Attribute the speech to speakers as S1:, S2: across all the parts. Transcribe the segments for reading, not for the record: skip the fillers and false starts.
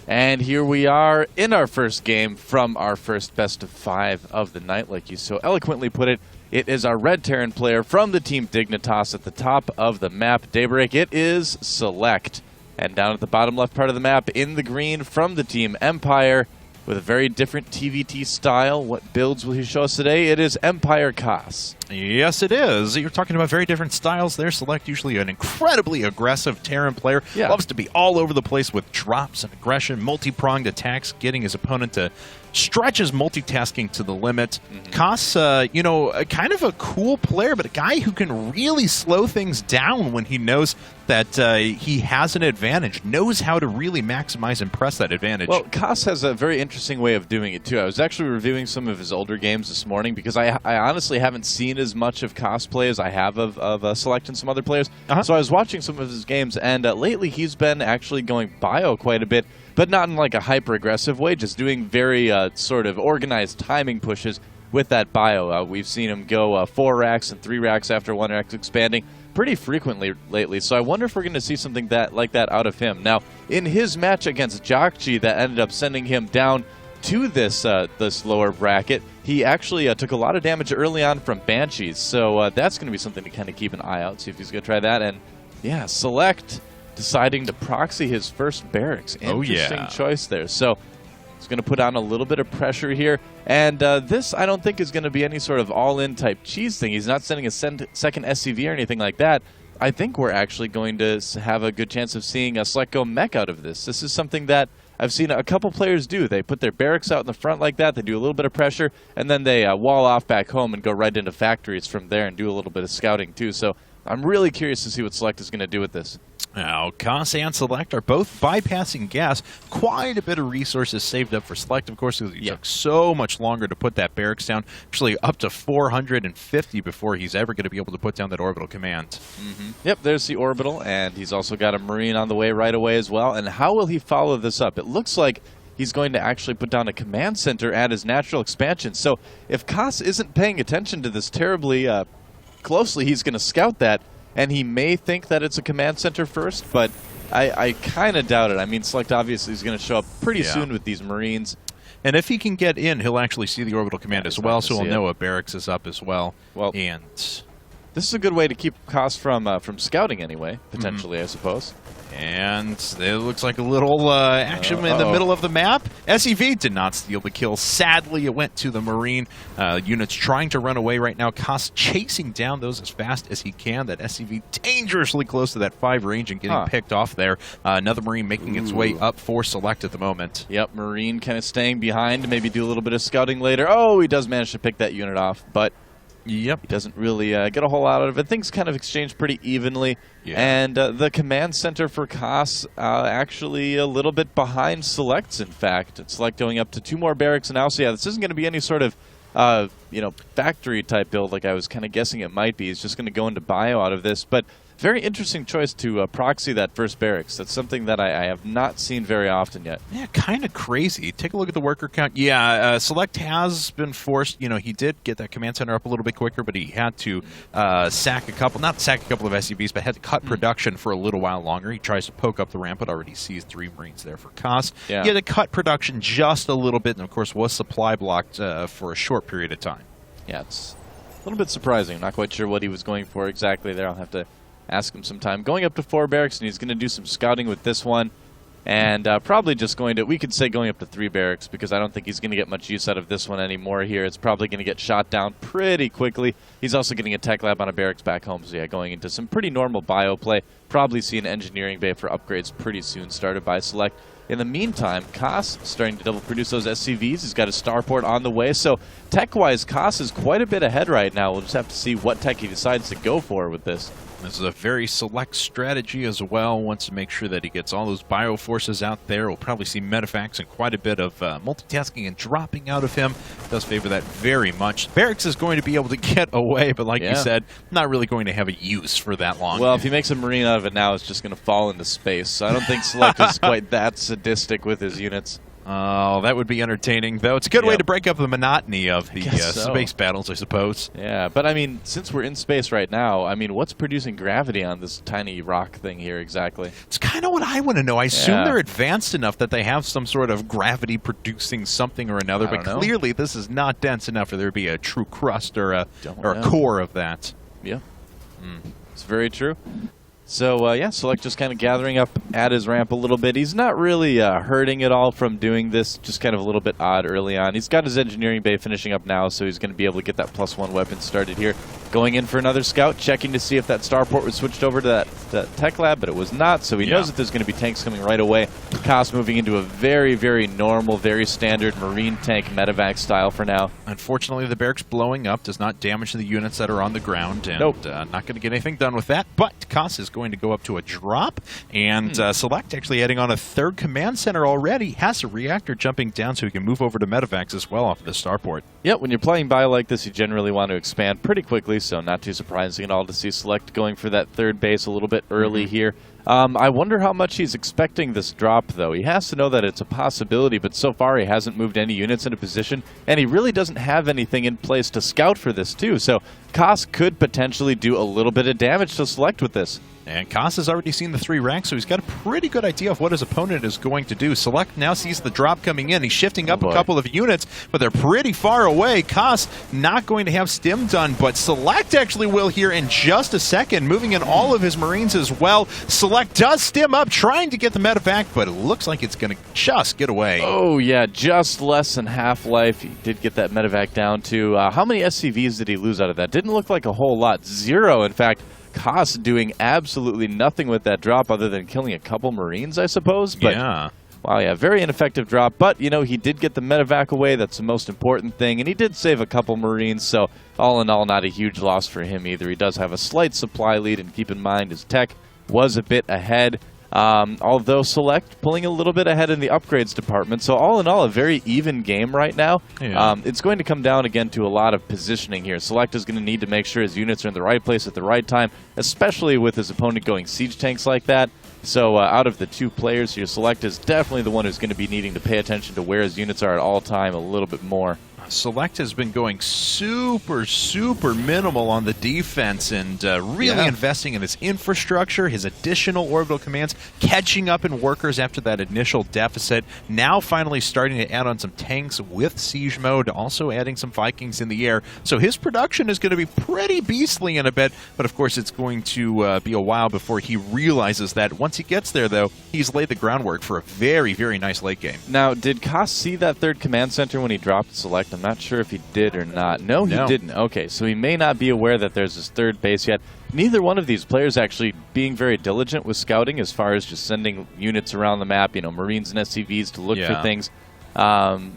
S1: And here we are in our first game from our first best of 5 of the night, like you so eloquently put it. It is our Red Terran player from the Team Dignitas at the top of the map, Daybreak. It is SeleCT. And down at the bottom left part of the map, in the green from the Team Empire, with a very different TVT style. What builds will he show us today? It is Empire Koss.
S2: Yes, it is. You're talking about very different styles there. SeleCT, usually an incredibly aggressive Terran player.
S1: Yeah.
S2: Loves to be all over the place with drops and aggression, multi-pronged attacks, getting his opponent to stretch his multitasking to the limit. Koss, you know, kind of a cool player, but a guy who can really slow things down when he knows that he has an advantage, knows how to really maximize and press that advantage.
S1: Well, Koss has a very interesting way of doing it, too. I was actually reviewing some of his older games this morning because I honestly haven't seen as much of Koss play as I have of SeleCT and some other players. So I was watching some of his games, and lately he's been actually going bio quite a bit, but not in like a hyper-aggressive way, just doing very sort of organized timing pushes with that bio. We've seen him go 4 racks and 3 racks after 1 rack expanding pretty frequently lately, so I wonder if we're going to see something like that out of him. Now, in his match against Jakji that ended up sending him down to this lower bracket, he actually took a lot of damage early on from Banshees, so that's going to be something to kind of keep an eye out, see if he's going to try that. And yeah, SeleCT deciding to proxy his first barracks. Interesting choice there. So he's going to put on a little bit of pressure here. And this, I don't think, is going to be any sort of all-in type cheese thing. He's not sending a second SCV or anything like that. I think we're actually going to have a good chance of seeing a SeleCT go mech out of this. This is something that I've seen a couple players do. They put their barracks out in the front like that. They do a little bit of pressure, and then they wall off back home and go right into factories from there and do a little bit of scouting, too. So I'm really curious to see what SeleCT is going to do with this.
S2: Now, Koss and SeleCT are both bypassing gas. Quite a bit of resources saved up for SeleCT, of course, because it took so much longer to put that barracks down. Actually, up to 450 before he's ever going to be able to put down that orbital command.
S1: Yep, there's the orbital, and he's also got a Marine on the way right away as well. And how will he follow this up? It looks like he's going to actually put down a command center at his natural expansion. So if Koss isn't paying attention to this terribly closely, he's going to scout that. And he may think that it's a command center first, but I kind of doubt it. I mean, SeleCT obviously is going to show up pretty soon with these Marines.
S2: And if he can get in, he'll actually see the orbital command as well, so he'll know a barracks is up as well. And
S1: this is a good way to keep Koss from scouting anyway, potentially, I suppose.
S2: And it looks like a little action in the middle of the map. SEV did not steal the kill. Sadly, it went to the Marine. Units trying to run away right now. Koss chasing down those as fast as he can. That SEV dangerously close to that 5 range and getting picked off there. Another Marine making its way up for SeleCT at the moment.
S1: Yep, Marine kind of staying behind to maybe do a little bit of scouting later. Oh, he does manage to pick that unit off, but he doesn't really get a whole lot out of it. Things kind of exchange pretty evenly. And the command center for Koss actually a little bit behind SeleCT's, in fact. It's like going up to 2 more barracks now. So yeah, this isn't going to be any sort of factory type build like I was kind of guessing it might be. He's just going to go into bio out of this. But very interesting choice to proxy that first barracks. That's something that I have not seen very often yet.
S2: Yeah, kind of crazy. Take a look at the worker count. Yeah, SeleCT has been forced. You know, he did get that command center up a little bit quicker, but he had to not sack a couple of SCVs, but had to cut production for a little while longer. He tries to poke up the ramp, but already sees 3 Marines there for Koss. He had to cut production just a little bit, and of course was supply blocked for a short period of time.
S1: Yeah, it's a little bit surprising. I'm not quite sure what he was going for exactly there. I'll have to ask him sometime. Going up to 4 barracks, and he's going to do some scouting with this one. And probably just going to, we could say going up to 3 barracks, because I don't think he's going to get much use out of this one anymore here. It's probably going to get shot down pretty quickly. He's also getting a tech lab on a barracks back home, so yeah, going into some pretty normal bio play. Probably see an engineering bay for upgrades pretty soon, started by SeleCT. In the meantime, Koss starting to double produce those SCVs. He's got a starport on the way, so tech-wise, Koss is quite a bit ahead right now. We'll just have to see what tech he decides to go for with this.
S2: This is a very SeleCT strategy as well. Wants to make sure that he gets all those bio forces out there. We'll probably see Medivacs and quite a bit of multitasking and dropping out of him. Does favor that very much. Barracks is going to be able to get away, but like you said, not really going to have a use for that long.
S1: Well, if he makes a Marine out of it now, it's just going to fall into space. So I don't think SeleCT is quite that sadistic with his units.
S2: Oh, that would be entertaining, though. It's a good way to break up the monotony of the space battles, I suppose.
S1: Yeah, but I mean, since we're in space right now, I mean, what's producing gravity on this tiny rock thing here exactly?
S2: It's kind of what I want to know. I assume they're advanced enough that they have some sort of gravity-producing something or another, but clearly this is not dense enough for there to be a true crust or a core of that.
S1: Yeah, it's very true. So, yeah, SeleCT just kind of gathering up at his ramp a little bit. He's not really hurting at all from doing this, just kind of a little bit odd early on. He's got his engineering bay finishing up now, so he's going to be able to get that +1 weapon started here. Going in for another scout, checking to see if that starport was switched over to that tech lab, but it was not, so he knows that there's going to be tanks coming right away. Koss moving into a very, very normal, very standard marine tank medevac style for now.
S2: Unfortunately, the barracks blowing up does not damage the units that are on the ground, and not going to get anything done with that, but Koss is going to go up to a drop, and SeleCT actually adding on a third command center already, has a reactor jumping down so he can move over to medevacs as well off of the starport.
S1: Yeah, when you're playing bio like this, you generally want to expand pretty quickly, so not too surprising at all to see SeleCT going for that third base a little bit early here. I wonder how much he's expecting this drop, though. He has to know that it's a possibility, but so far he hasn't moved any units into position, and he really doesn't have anything in place to scout for this, too. So Koss could potentially do a little bit of damage to SeleCT with this.
S2: And Koss has already seen the 3 ranks, so he's got a pretty good idea of what his opponent is going to do. SeleCT now sees the drop coming in. He's shifting up a couple of units, but they're pretty far away. Koss not going to have stim done, but SeleCT actually will here in just a second, moving in all of his Marines as well. SeleCT does stim up, trying to get the medevac, but it looks like it's going to just get away.
S1: Oh, yeah, just less than half-life. He did get that medevac down, too. How many SCVs did he lose out of that? Didn't look like a whole lot. 0, in fact. Koss doing absolutely nothing with that drop other than killing a couple Marines, I suppose. But, wow, yeah, very ineffective drop. But, you know, he did get the medevac away. That's the most important thing. And he did save a couple Marines, so all in all, not a huge loss for him either. He does have a slight supply lead, and keep in mind his tech was a bit ahead. Although SeleCT pulling a little bit ahead in the upgrades department. So all in all, a very even game right now. It's going to come down again to a lot of positioning here. SeleCT is going to need to make sure his units are in the right place at the right time, especially with his opponent going siege tanks like that. So out of the 2 players here, SeleCT is definitely the one who's going to be needing to pay attention to where his units are at all time a little bit more.
S2: SeleCT has been going super minimal on the defense and really investing in his infrastructure, his additional orbital commands, catching up in workers after that initial deficit. Now finally starting to add on some tanks with siege mode, also adding some Vikings in the air. So his production is going to be pretty beastly in a bit, but of course it's going to be a while before he realizes that. Once he gets there, though, he's laid the groundwork for a very nice late game.
S1: Now, did Koss see that third command center when he dropped SeleCT? I'm not sure if he did or not. No, he didn't. Okay, so he may not be aware that there's this third base yet. Neither one of these players actually being very diligent with scouting as far as just sending units around the map, you know, Marines and SCVs to look for things.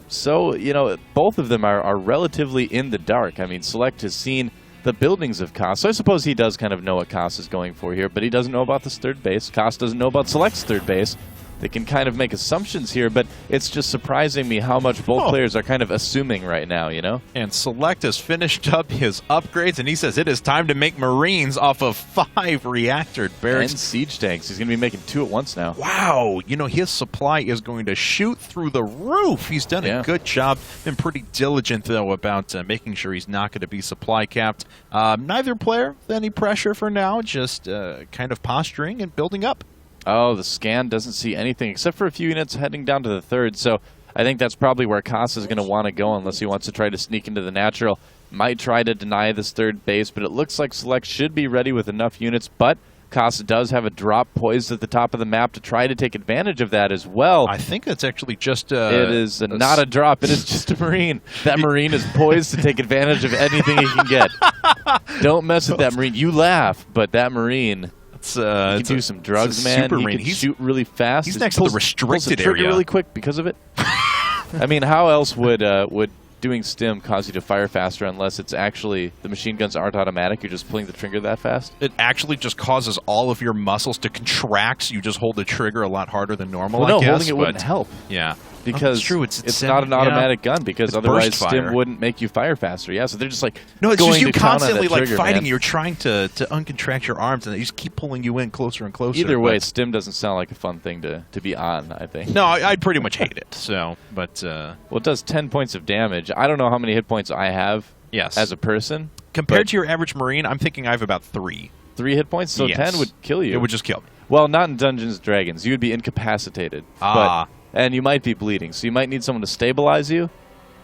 S1: So, you know, both of them are relatively in the dark. I mean, SeleCT has seen the buildings of Koss, so I suppose he does kind of know what Koss is going for here, but he doesn't know about this third base. Koss doesn't know about SeleCT's third base. They can kind of make assumptions here, but it's just surprising me how much both players are kind of assuming right now, you know?
S2: And SeleCT has finished up his upgrades, and he says it is time to make Marines off of 5 reactor barracks.
S1: And siege tanks. He's going to be making 2 at once now.
S2: Wow! You know, his supply is going to shoot through the roof. He's done a good job. Been pretty diligent, though, about making sure he's not going to be supply capped. Neither player with any pressure for now, just kind of posturing and building up.
S1: Oh, the scan doesn't see anything except for a few units heading down to the third, so I think that's probably where Koss is going to want to go unless he wants to try to sneak into the natural. Might try to deny this third base, but it looks like SeleCT should be ready with enough units, but Koss does have a drop poised at the top of the map to try to take advantage of that as well.
S2: I think that's actually just
S1: it is not a drop, it is just a Marine. That Marine is poised to take advantage of anything he can get. Don't mess with that Marine. You laugh, but that Marine... he can do some drugs, man. He can shoot really fast.
S2: He's next to the restricted area
S1: really quick because of it. I mean, how else would doing stim cause you to fire faster unless it's actually the machine guns aren't automatic? You're just pulling the trigger that fast.
S2: It actually just causes all of your muscles to contract. So you just hold the trigger a lot harder than normal.
S1: Well, no,
S2: I guess,
S1: holding it wouldn't help.
S2: Yeah.
S1: because
S2: true. It's
S1: not an automatic gun, because
S2: it's
S1: otherwise
S2: burst fire.
S1: Stim wouldn't make you fire faster. Yeah, so they're just like
S2: no, it's
S1: going
S2: just you
S1: to town on
S2: constantly
S1: that
S2: like
S1: trigger,
S2: fighting.
S1: man.
S2: You're trying to uncontract your arms, and they just keep pulling you in closer and closer.
S1: Either way, Stim doesn't sound like a fun thing to be on, I think.
S2: No, I'd pretty much hate it. So, but
S1: well, it does 10 points of damage. I don't know how many hit points I have as a person.
S2: Compared to your average Marine, I'm thinking I have about 3.
S1: 3 hit points? So 10 would kill you.
S2: It would just kill me.
S1: Well, not in Dungeons & Dragons. You would be incapacitated. And you might be bleeding. So you might need someone to stabilize you.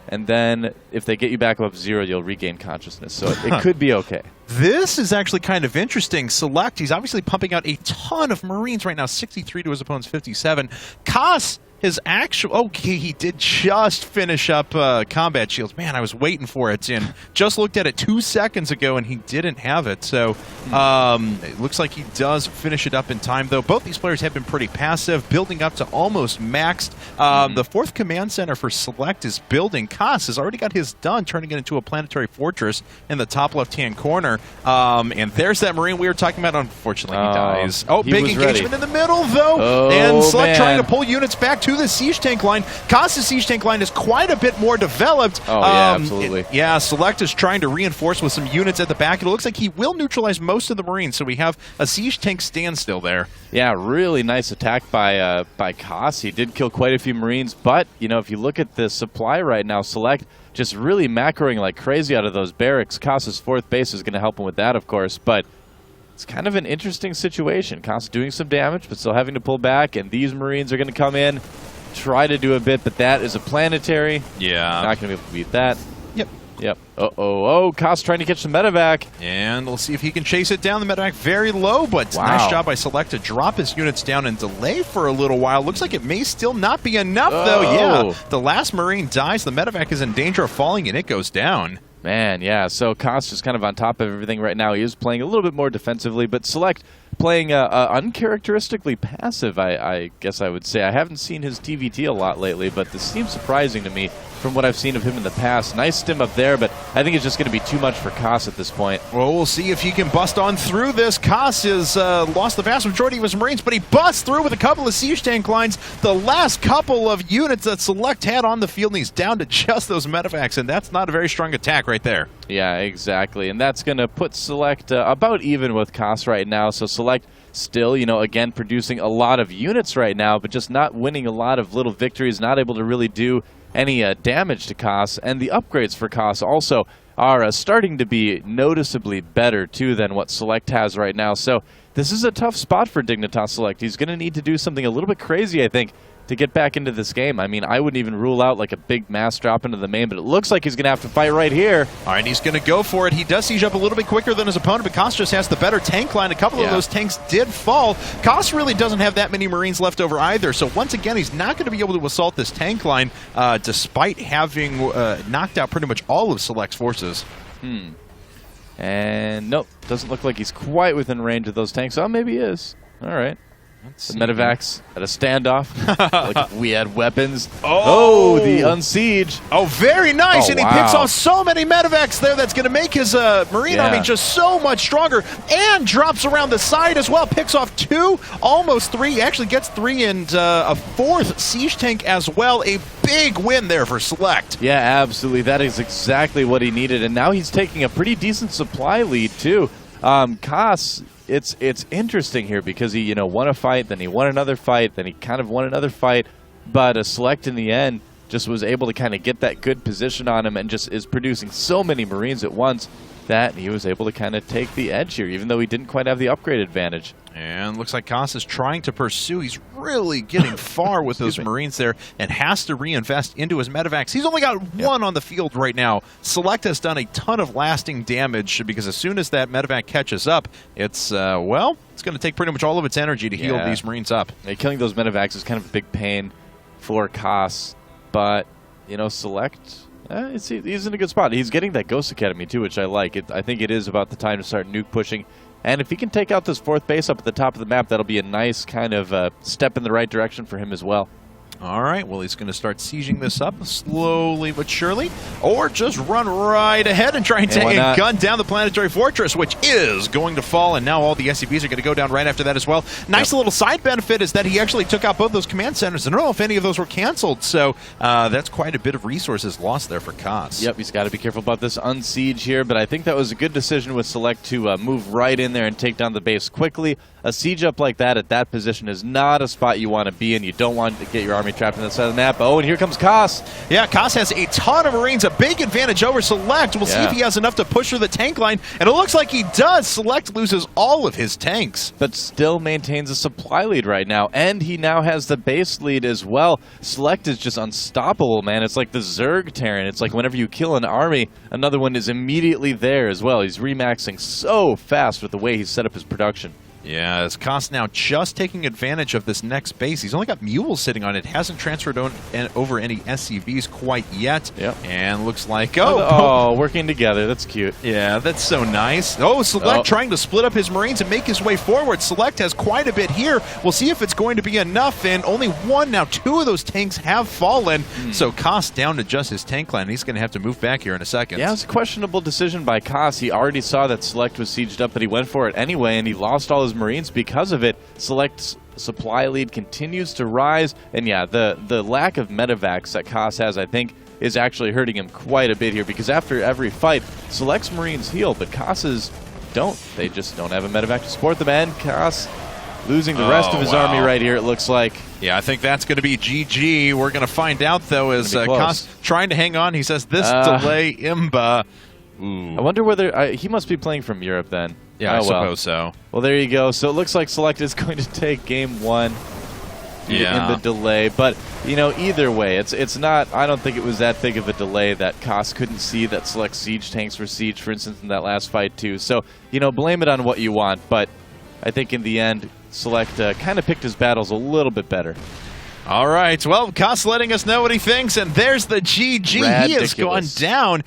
S1: And then if they get you back above 0, you'll regain consciousness. So it could be okay.
S2: This is actually kind of interesting. SeleCT, he's obviously pumping out a ton of Marines right now, 63 to his opponent's 57. Koss, his actual... Okay, he did just finish up combat shields. Man, I was waiting for it, and just looked at it 2 seconds ago, and he didn't have it. So it looks like he does finish it up in time, though. Both these players have been pretty passive, building up to almost maxed. The 4th command center for SeleCT is building. Koss has already got his done, turning it into a planetary fortress in the top left-hand corner. And there's that Marine we were talking about. Unfortunately, he dies. Oh, big engagement in the middle, though. And SeleCT trying to pull units back to the siege tank line. Koss's siege tank line is quite a bit more developed.
S1: Yeah, absolutely.
S2: SeleCT is trying to reinforce with some units at the back. It looks like he will neutralize most of the Marines, so we have a siege tank standstill there.
S1: Yeah, really nice attack by Koss. He did kill quite a few Marines, but, you know, if you look at the supply right now, SeleCT just really macroing like crazy out of those barracks. Koss's 4th base is going to help him with that, of course, but it's kind of an interesting situation. Koss doing some damage, but still having to pull back, and these Marines are going to come in, try to do a bit, but that is a planetary.
S2: Yeah.
S1: Not going to be able to beat that.
S2: Yep.
S1: Koss trying to catch the medevac.
S2: And we'll see if he can chase it down. The medevac very low, but nice job by SeleCT to drop his units down and delay for a little while. Looks like it may still not be enough, though. Yeah, the last Marine dies. The medevac is in danger of falling, and it goes down.
S1: Man, yeah, so Koss is kind of on top of everything right now. He is playing a little bit more defensively, but SeleCT playing uncharacteristically passive, I guess I would say. I haven't seen his TVT a lot lately, but this seems surprising to me from what I've seen of him in the past. Nice stim up there, but I think it's just going to be too much for Koss at this point.
S2: Well, we'll see if he can bust on through this. Koss has lost the vast majority of his Marines, but he busts through with a couple of siege tank lines. The last couple of units that SeleCT had on the field, and he's down to just those medevacs, and that's not a very strong attack right there.
S1: Yeah, exactly, and that's going to put SeleCT about even with Koss right now, so SeleCT still, you know, again, producing a lot of units right now, but just not winning a lot of little victories, not able to really do any damage to Koss, and the upgrades for Koss also are starting to be noticeably better, too, than what SeleCT has right now. So this is a tough spot for Dignitas SeleCT. He's going to need to do something a little bit crazy, I think, to get back into this game. I mean, I wouldn't even rule out like a big mass drop into the main, but it looks like he's going to have to fight right here.
S2: All right, he's going to go for it. He does siege up a little bit quicker than his opponent, but Koss just has the better tank line. A couple of those tanks did fall. Koss really doesn't have that many Marines left over either, so once again, he's not going to be able to assault this tank line despite having knocked out pretty much all of SeleCT's forces.
S1: And nope, doesn't look like he's quite within range of those tanks. Oh, maybe he is. All right. The medevacs at a standoff. Like if we had weapons. Oh, the unsiege.
S2: Oh, very nice. And he picks off so many medevacs there. That's going to make his Marine army just so much stronger. And drops around the side as well. Picks off 2, almost 3. He actually gets 3 and a 4th siege tank as well. A big win there for SeleCT.
S1: Yeah, absolutely. That is exactly what he needed. And now he's taking a pretty decent supply lead, too. Koss, it's interesting here because he, you know, won a fight, then he won another fight, then he kind of won another fight, but SeleCT in the end just was able to kind of get that good position on him and just is producing so many Marines at once that he was able to kind of take the edge here, even though he didn't quite have the upgrade advantage.
S2: And looks like Koss is trying to pursue. He's really getting far with those Marines there and has to reinvest into his medevacs. He's only got 1 on the field right now. SeleCT has done a ton of lasting damage because as soon as that medevac catches up, it's, well, it's going to take pretty much all of its energy to heal these Marines up.
S1: Yeah, killing those medevacs is kind of a big pain for Koss, but, you know, SeleCT... he's in a good spot. He's getting that Ghost Academy, too, which I like. I think it is about the time to start nuke pushing. And if he can take out this 4th base up at the top of the map, that'll be a nice kind of step in the right direction for him as well.
S2: All right, well, he's going to start sieging this up slowly but surely, or just run right ahead and try and gun down the planetary fortress, which is going to fall, and now all the SCVs are going to go down right after that as well. Nice little side benefit is that he actually took out both those command centers. I don't know if any of those were canceled, so that's quite a bit of resources lost there for Kos.
S1: Yep, he's got to be careful about this unsiege here, but I think that was a good decision with Select to move right in there and take down the base quickly. A siege up like that at that position is not a spot you want to be in. You don't want to get your army trapped in that side of the map. Oh, and here comes Kos.
S2: Yeah, Kos has a ton of Marines, a big advantage over Select. We'll see if he has enough to push through the tank line, and it looks like he does. Select loses all of his tanks.
S1: But still maintains a supply lead right now, and he now has the base lead as well. Select is just unstoppable, man. It's like the Zerg Terran. It's like whenever you kill an army, another one is immediately there as well. He's remaxing so fast with the way he's set up his production.
S2: Yeah, as Kos now just taking advantage of this next base. He's only got mules sitting on it. Hasn't transferred over any SCVs quite yet.
S1: Yep.
S2: And looks like,
S1: working together. That's cute.
S2: Yeah, that's so nice. Oh, Select trying to split up his Marines and make his way forward. Select has quite a bit here. We'll see if it's going to be enough. And only one, now two of those tanks have fallen. So Kos down to just his tank line. He's going to have to move back here in a second.
S1: Yeah, it was a questionable decision by Kos. He already saw that Select was sieged up, but he went for it anyway, and he lost all his Marines because of it. Select's supply lead continues to rise, and yeah, the lack of medevacs that Kos has, I think, is actually hurting him quite a bit here, because after every fight, Select's Marines heal, but Kos's don't. They just don't have a medevac to support them, and Kos losing the rest of his army right here, it looks like.
S2: Yeah, I think that's going to be GG. We're going to find out, though, as Kos trying to hang on. He says, this delay imba. Ooh.
S1: I wonder whether he must be playing from Europe then.
S2: Yeah, I suppose so.
S1: Well, there you go. So it looks like Select is going to take game one in the delay. But, you know, either way, it's not, I don't think it was that big of a delay that Kos couldn't see that Select siege tanks were sieged, for instance, in that last fight too. So, you know, blame it on what you want. But I think in the end, Select kind of picked his battles a little bit better.
S2: All right, well, Kos letting us know what he thinks, and there's the GG. He has gone down.